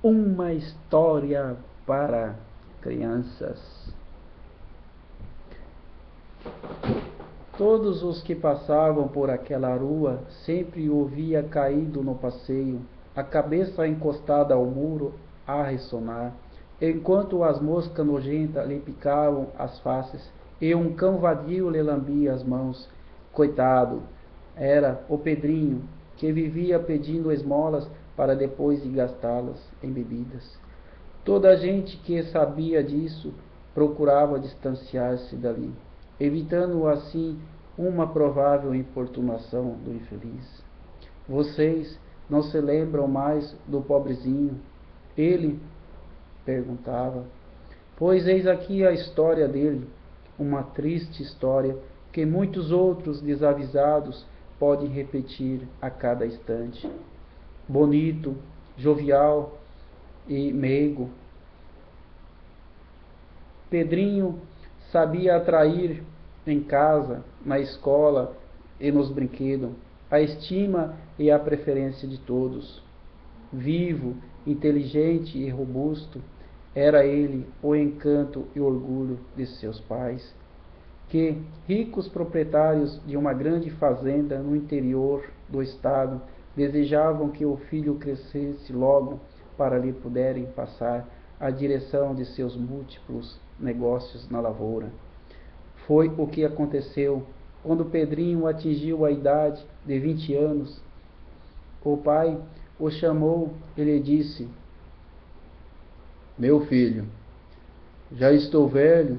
Uma história para crianças. Todos os que passavam por aquela rua sempre o via caído no passeio, a cabeça encostada ao muro a ressonar, enquanto as moscas nojentas lhe picavam as faces e um cão vadio lhe lambia as mãos. Coitado, era o Pedrinho, que vivia pedindo esmolas para depois de gastá-las em bebidas. Toda a gente que sabia disso procurava distanciar-se dali, evitando assim uma provável importunação do infeliz. Vocês não se lembram mais do pobrezinho? Ele perguntava. Pois eis aqui a história dele, uma triste história que muitos outros desavisados podem repetir a cada instante. Bonito, jovial e meigo, Pedrinho sabia atrair em casa, na escola e nos brinquedos a estima e a preferência de todos. Vivo, inteligente e robusto, era ele o encanto e orgulho de seus pais, que, ricos proprietários de uma grande fazenda no interior do estado, desejavam que o filho crescesse logo para lhe puderem passar a direção de seus múltiplos negócios na lavoura. Foi o que aconteceu quando Pedrinho atingiu a idade de 20 anos. O pai o chamou e lhe disse: Meu filho, já estou velho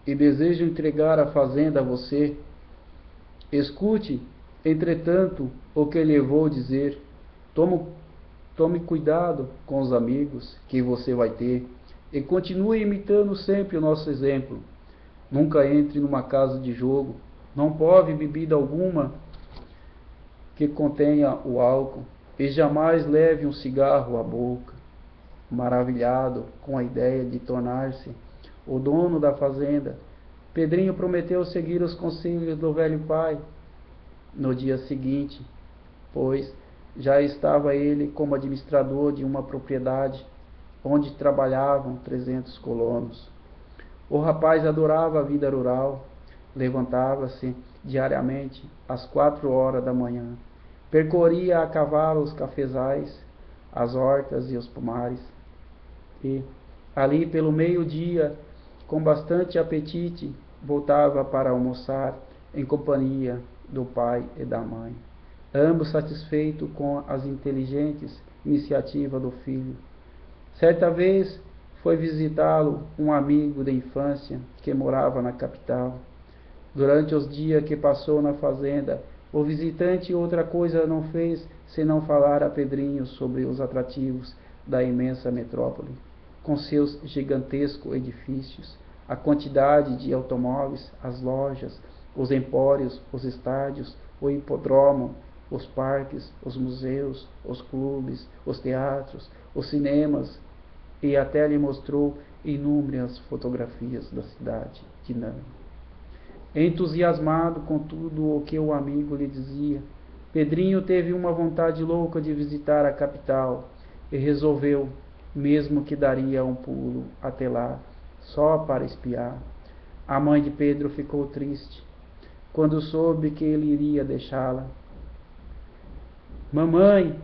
e desejo entregar a fazenda a você. Escute, entretanto, o que lhe vou dizer. Tome cuidado com os amigos que você vai ter e continue imitando sempre o nosso exemplo. Nunca entre numa casa de jogo. Não prove bebida alguma que contenha o álcool e jamais leve um cigarro à boca. Maravilhado com a ideia de tornar-se o dono da fazenda, Pedrinho prometeu seguir os conselhos do velho pai. No dia seguinte, pois já estava ele como administrador de uma propriedade onde trabalhavam 300 colonos. O rapaz adorava a vida rural, levantava-se diariamente às 4 horas da manhã, percorria a cavalo os cafezais, as hortas e os pomares, e, ali pelo meio-dia, com bastante apetite, voltava para almoçar em companhia do pai e da mãe, ambos satisfeitos com as inteligentes iniciativas do filho. Certa vez foi visitá-lo um amigo de infância que morava na capital. Durante os dias que passou na fazenda, o visitante outra coisa não fez senão falar a Pedrinho sobre os atrativos da imensa metrópole, com seus gigantescos edifícios, a quantidade de automóveis, as lojas, os empórios, os estádios, o hipódromo, os parques, os museus, os clubes, os teatros, os cinemas, e até lhe mostrou inúmeras fotografias da cidade dinâmica. Entusiasmado com tudo o que o amigo lhe dizia, Pedrinho teve uma vontade louca de visitar a capital e resolveu, mesmo que daria um pulo até lá, só para espiar. A mãe de Pedro ficou triste quando soube que ele iria deixá-la. Mamãe,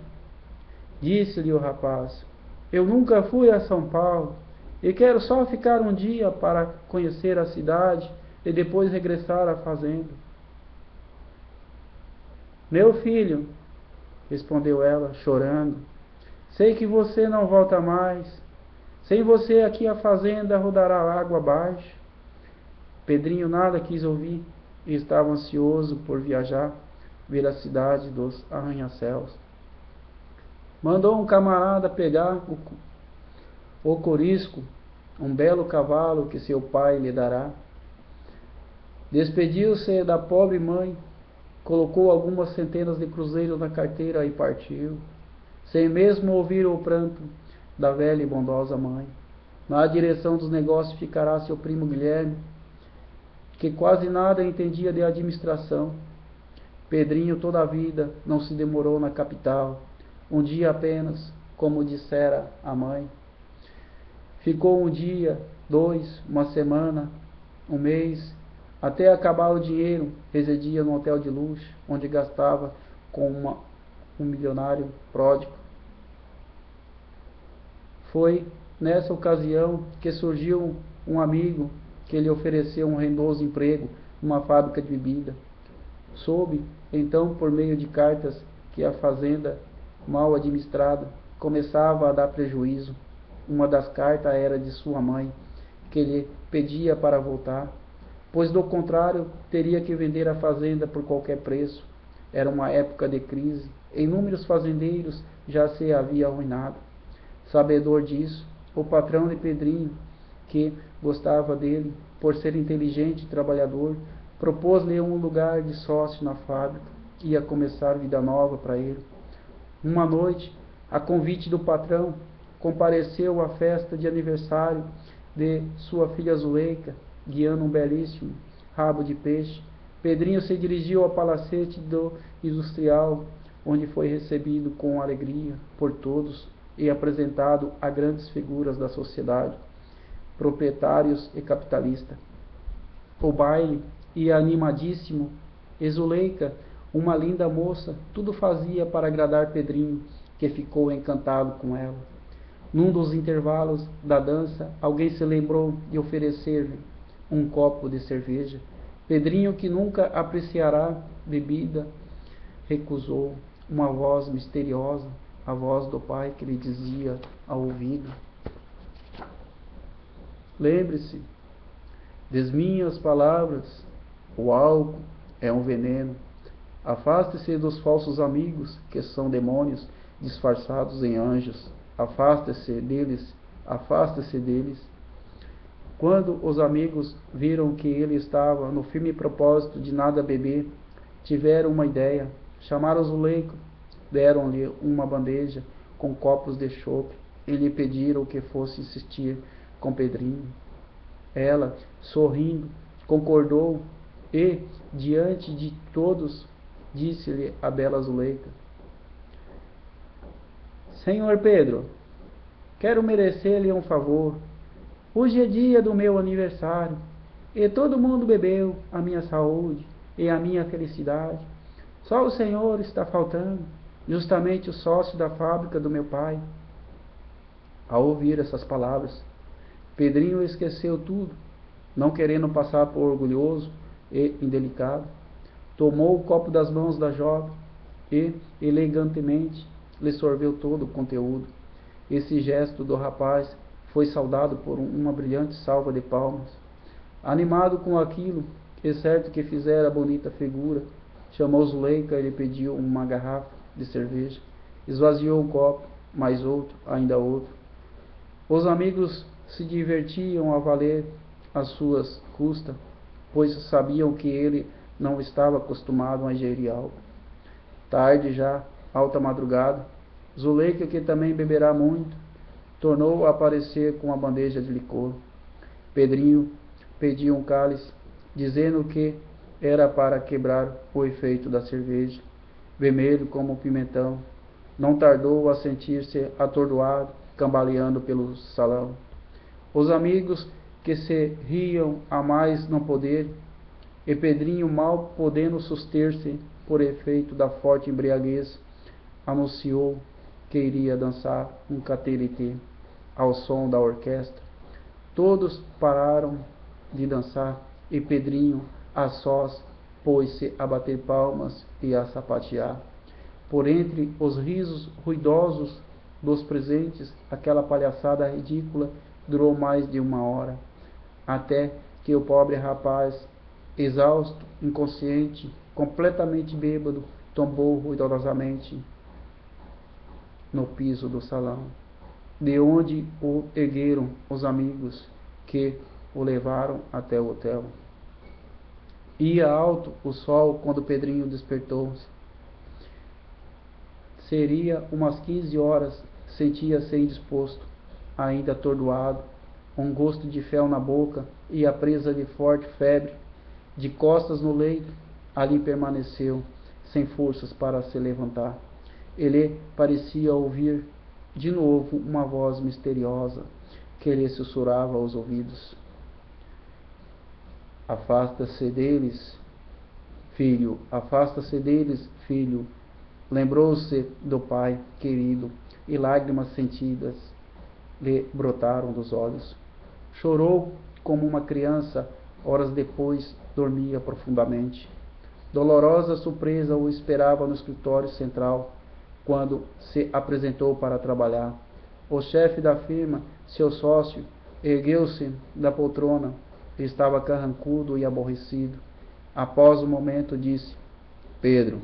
disse-lhe o rapaz, eu nunca fui a São Paulo e quero só ficar um dia para conhecer a cidade e depois regressar à fazenda. Meu filho, respondeu ela, chorando, sei que você não volta mais. Sem você aqui a fazenda rodará água abaixo. Pedrinho nada quis ouvir e estava ansioso por viajar, ver a cidade dos arranha-céus. Mandou um camarada pegar o corisco, um belo cavalo que seu pai lhe dará. Despediu-se da pobre mãe, colocou algumas centenas de cruzeiros na carteira e partiu, sem mesmo ouvir o pranto da velha e bondosa mãe. Na direção dos negócios ficará seu primo Guilherme, que quase nada entendia de administração. Pedrinho toda a vida não se demorou na capital, um dia apenas, como dissera a mãe. Ficou um dia, 2, uma semana, um mês, até acabar o dinheiro. Residia num hotel de luxo, onde gastava com um milionário pródigo. Foi nessa ocasião que surgiu um amigo que lhe ofereceu um rendoso emprego numa fábrica de bebida. Soube, então, por meio de cartas, que a fazenda, mal administrada, começava a dar prejuízo. Uma das cartas era de sua mãe, que lhe pedia para voltar, pois do contrário teria que vender a fazenda por qualquer preço. Era uma época de crise, e inúmeros fazendeiros já se haviam arruinado. Sabedor disso, o patrão de Pedrinho, que gostava dele por ser inteligente e trabalhador, propôs-lhe um lugar de sócio na fábrica. Ia começar vida nova para ele. Uma noite, a convite do patrão, compareceu à festa de aniversário de sua filha Zuleika, guiando um belíssimo rabo de peixe. Pedrinho se dirigiu ao palacete do industrial, onde foi recebido com alegria por todos e apresentado a grandes figuras da sociedade, proprietários e capitalistas. O baile ia animadíssimo, e Zuleika, uma linda moça, tudo fazia para agradar Pedrinho, que ficou encantado com ela. Num dos intervalos da dança, alguém se lembrou de oferecer-lhe um copo de cerveja. Pedrinho, que nunca apreciará bebida, recusou. Uma voz misteriosa, a voz do pai, que lhe dizia ao ouvido: lembre-se das minhas palavras, o álcool é um veneno. Afaste-se dos falsos amigos, que são demônios disfarçados em anjos. Afaste-se deles, afaste-se deles. Quando os amigos viram que ele estava no firme propósito de nada beber, tiveram uma ideia. Chamaram Zuleika, deram-lhe uma bandeja com copos de chope e lhe pediram que fosse insistir com Pedrinho. Ela, sorrindo, concordou e, diante de todos, disse-lhe a bela Zuleika: Senhor Pedro, quero merecer-lhe um favor. Hoje é dia do meu aniversário, e todo mundo bebeu a minha saúde e a minha felicidade. Só o Senhor está faltando, justamente o sócio da fábrica do meu pai. Ao ouvir essas palavras, Pedrinho esqueceu tudo, não querendo passar por orgulhoso e indelicado. Tomou o copo das mãos da jovem e, elegantemente, lhe sorveu todo o conteúdo. Esse gesto do rapaz foi saudado por uma brilhante salva de palmas. Animado com aquilo, e certo que fizera bonita figura, chamou Zuleika e lhe pediu uma garrafa de cerveja. Esvaziou um copo, mais outro, ainda outro. Os amigos se divertiam a valer as suas custas, pois sabiam que ele não estava acostumado a ingerir álcool. Tarde já, alta madrugada, Zuleika, que também beberá muito, tornou a aparecer com a bandeja de licor. Pedrinho pediu um cálice, dizendo que era para quebrar o efeito da cerveja. Vermelho como um pimentão, não tardou a sentir-se atordoado, cambaleando pelo salão. Os amigos, que se riam a mais não poder, e Pedrinho, mal podendo suster-se por efeito da forte embriaguez, anunciou que iria dançar um cateretê ao som da orquestra. Todos pararam de dançar e Pedrinho, a sós, pôs-se a bater palmas e a sapatear. Por entre os risos ruidosos dos presentes, aquela palhaçada ridícula durou mais de 1 hora, até que o pobre rapaz, exausto, inconsciente, completamente bêbado, tombou ruidosamente no piso do salão, de onde o ergueram os amigos que o levaram até o hotel. Ia alto o sol quando Pedrinho despertou-se. Seria umas 15 horas, sentia-se indisposto, ainda atordoado, um gosto de fel na boca e a presa de forte febre. De costas no leito, ali permaneceu, sem forças para se levantar. Ele parecia ouvir de novo uma voz misteriosa que lhe sussurrava aos ouvidos: afasta-se deles, filho, afasta-se deles, filho. Lembrou-se do pai querido e lágrimas sentidas lhe brotaram dos olhos. Chorou como uma criança, horas depois dormia profundamente. Dolorosa surpresa o esperava no escritório central, quando se apresentou para trabalhar. O chefe da firma, seu sócio, ergueu-se da poltrona. Estava carrancudo e aborrecido. Após um momento disse: Pedro,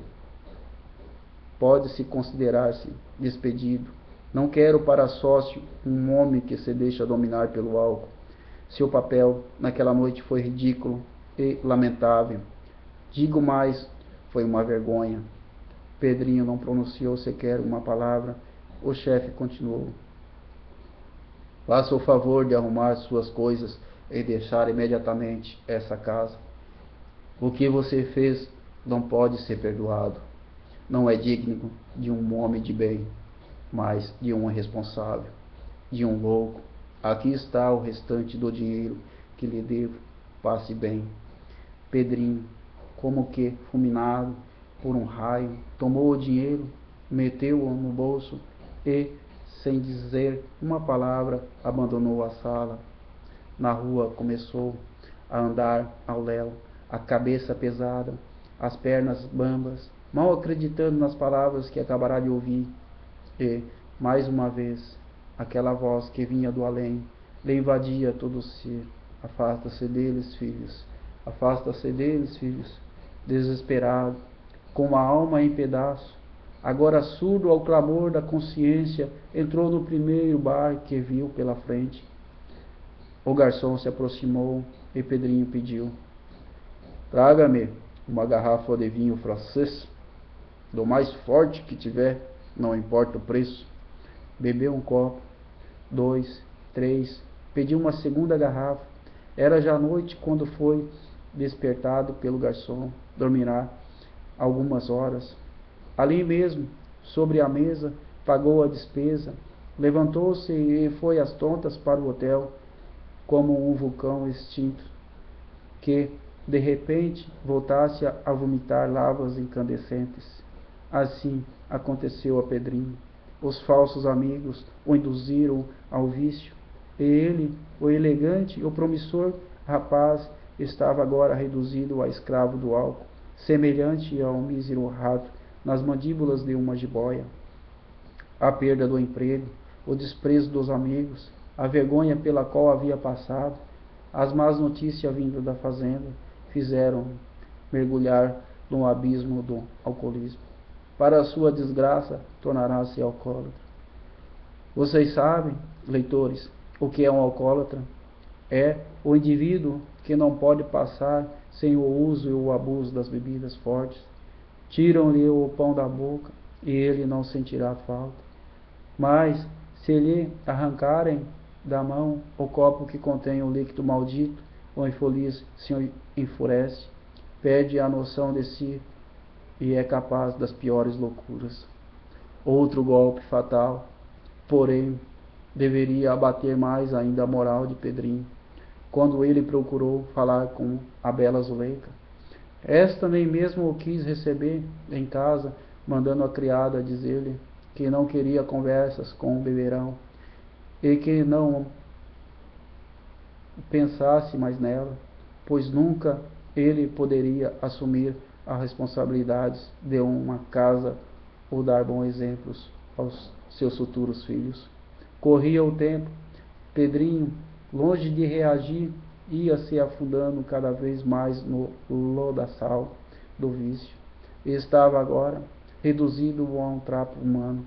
pode-se considerar-se despedido. Não quero para sócio um homem que se deixa dominar pelo álcool. Seu papel naquela noite foi ridículo e lamentável. Digo mais, foi uma vergonha. Pedrinho não pronunciou sequer uma palavra. O chefe continuou: faça o favor de arrumar suas coisas e deixar imediatamente essa casa. O que você fez não pode ser perdoado. Não é digno de um homem de bem, mas de um irresponsável, de um louco. Aqui está o restante do dinheiro que lhe devo. Passe bem. Pedrinho, como que fulminado por um raio, tomou o dinheiro, meteu-o no bolso e, sem dizer uma palavra, abandonou a sala. Na rua começou a andar ao léu, a cabeça pesada, as pernas bambas, mal acreditando nas palavras que acabará de ouvir. E, mais uma vez, aquela voz que vinha do além lhe invadia todo o ser. Afasta-se deles, filhos. Afasta-se deles, filhos. Desesperado, com a alma em pedaço, agora surdo ao clamor da consciência, entrou no primeiro bar que viu pela frente. O garçom se aproximou e Pedrinho pediu: traga-me uma garrafa de vinho francês, do mais forte que tiver, não importa o preço. Bebeu um copo, 2, 3, pediu uma segunda garrafa. Era já noite quando foi despertado pelo garçom. Dormirá algumas horas. Ali mesmo, sobre a mesa, pagou a despesa, levantou-se e foi às tontas para o hotel, como um vulcão extinto, que, de repente, voltasse a vomitar lavas incandescentes. Assim aconteceu a Pedrinho. Os falsos amigos o induziram ao vício, e ele, o elegante, o promissor rapaz, estava agora reduzido a escravo do álcool, semelhante a um mísero rato nas mandíbulas de uma jiboia. A perda do emprego, o desprezo dos amigos, a vergonha pela qual havia passado, as más notícias vindas da fazenda, fizeram mergulhar no abismo do alcoolismo. Para sua desgraça, tornará-se alcoólatra. Vocês sabem, leitores, o que é um alcoólatra? É o indivíduo que não pode passar sem o uso e o abuso das bebidas fortes. Tiram-lhe o pão da boca e ele não sentirá falta. Mas, se lhe arrancarem da mão o copo que contém o líquido maldito, o infeliz se enfurece, perde a noção de si e é capaz das piores loucuras. Outro golpe fatal, porém, deveria abater mais ainda a moral de Pedrinho, quando ele procurou falar com a bela Zuleika. Esta nem mesmo o quis receber em casa, mandando a criada dizer-lhe que não queria conversas com o beberão e que não pensasse mais nela, pois nunca ele poderia assumir as responsabilidades de uma casa ou dar bons exemplos aos seus futuros filhos. Corria o tempo. Pedrinho, longe de reagir, ia se afundando cada vez mais no lodaçal do vício. E estava agora reduzido a um trapo humano.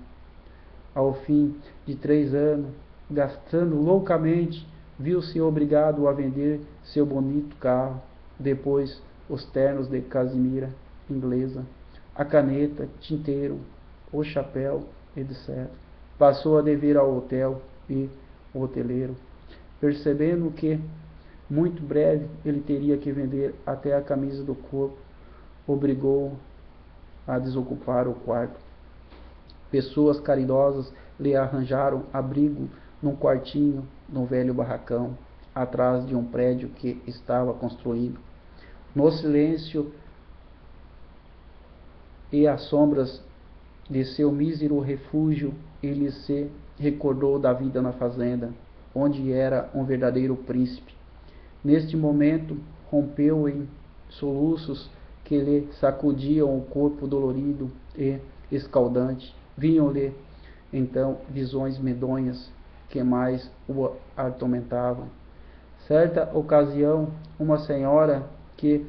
Ao fim de 3 anos, gastando loucamente, viu-se obrigado a vender seu bonito carro, depois os ternos de casimira inglesa, a caneta, tinteiro, o chapéu, etc. Passou a dever ao hotel e o hoteleiro, percebendo que, muito breve, ele teria que vender até a camisa do corpo, obrigou a desocupar o quarto. Pessoas caridosas lhe arranjaram abrigo num quartinho, num velho barracão, atrás de um prédio que estava construindo. No silêncio e as sombras de seu mísero refúgio, ele se recordou da vida na fazenda, onde era um verdadeiro príncipe. Neste momento, rompeu em soluços que lhe sacudiam o corpo dolorido e escaldante. Vinham-lhe então visões medonhas que mais o atormentavam. Certa ocasião, uma senhora que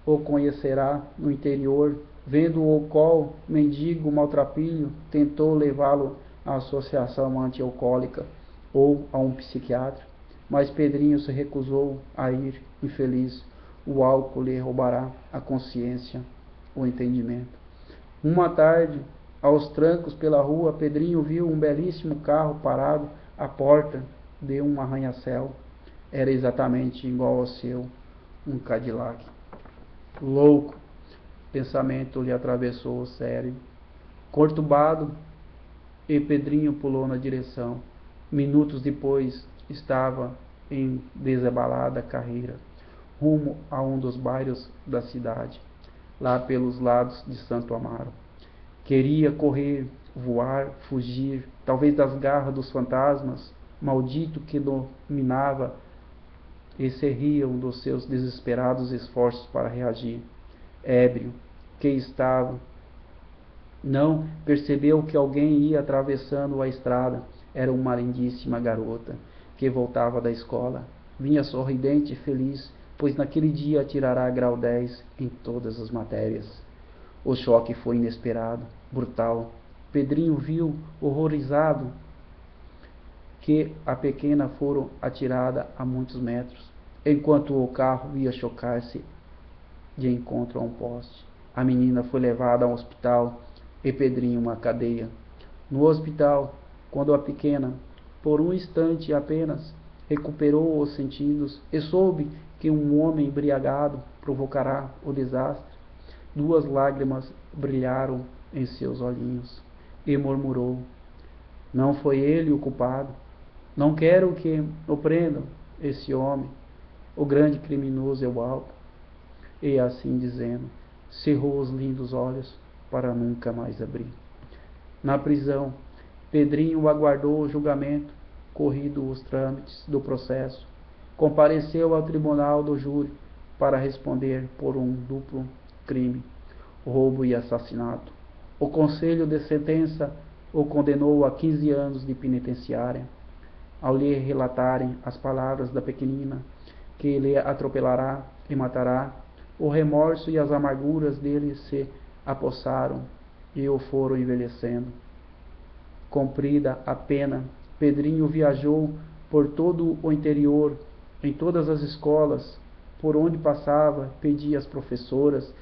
o conhecerá no interior, vendo-o qual mendigo maltrapilho, tentou levá-lo à associação anti-alcoólica ou a um psiquiatra, mas Pedrinho se recusou a ir. Infeliz, o álcool lhe roubará a consciência, o entendimento. Uma tarde, aos trancos pela rua, Pedrinho viu um belíssimo carro parado à porta de um arranha-céu. Era exatamente igual ao seu, um Cadillac. Louco, pensamento lhe atravessou o cérebro. Conturbado, e Pedrinho pulou na direção. Minutos depois, estava em desabalada carreira, rumo a um dos bairros da cidade, lá pelos lados de Santo Amaro. Queria correr, voar, fugir, talvez das garras dos fantasmas, maldito que dominava e se riam dos seus desesperados esforços para reagir. Ébrio que estava, não percebeu que alguém ia atravessando a estrada. Era uma lindíssima garota que voltava da escola. Vinha sorridente e feliz, pois naquele dia tirará grau 10 em todas as matérias. O choque foi inesperado, brutal. Pedrinho viu, horrorizado, que a pequena fora atirada a muitos metros, enquanto o carro ia chocar-se de encontro a um poste. A menina foi levada ao hospital e Pedrinho uma cadeia. No hospital, quando a pequena, por um instante apenas, recuperou os sentidos e soube que um homem embriagado provocará o desastre, 2 lágrimas brilharam em seus olhinhos e murmurou: não foi ele o culpado. Não quero que o prendam, esse homem. O grande criminoso é o álcool. E assim dizendo, cerrou os lindos olhos para nunca mais abrir. Na prisão, Pedrinho aguardou o julgamento, corrido os trâmites do processo. Compareceu ao tribunal do júri para responder por um duplo crime, roubo e assassinato. O conselho de sentença o condenou a 15 anos de penitenciária. Ao lhe relatarem as palavras da pequenina, que ele atropelará e matará, o remorso e as amarguras dele se apossaram e o foram envelhecendo. Cumprida a pena, Pedrinho viajou por todo o interior, em todas as escolas, por onde passava, pedia às professoras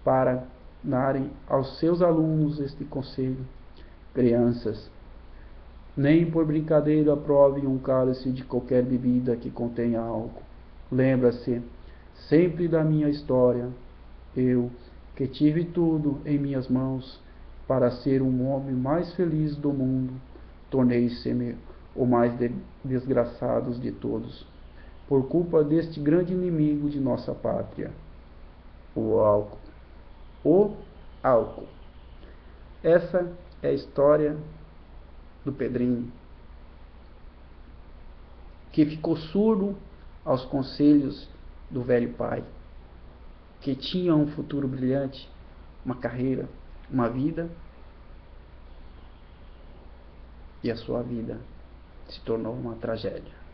para darem aos seus alunos este conselho: crianças, nem por brincadeira provem um cálice de qualquer bebida que contenha álcool. Lembra-se sempre da minha história. Eu, que tive tudo em minhas mãos para ser um homem mais feliz do mundo, tornei-se-me o mais desgraçado de todos, por culpa deste grande inimigo de nossa pátria, o álcool. O álcool. Essa é a história do Pedrinho, que ficou surdo aos conselhos do velho pai, que tinha um futuro brilhante, uma carreira, uma vida, e a sua vida se tornou uma tragédia.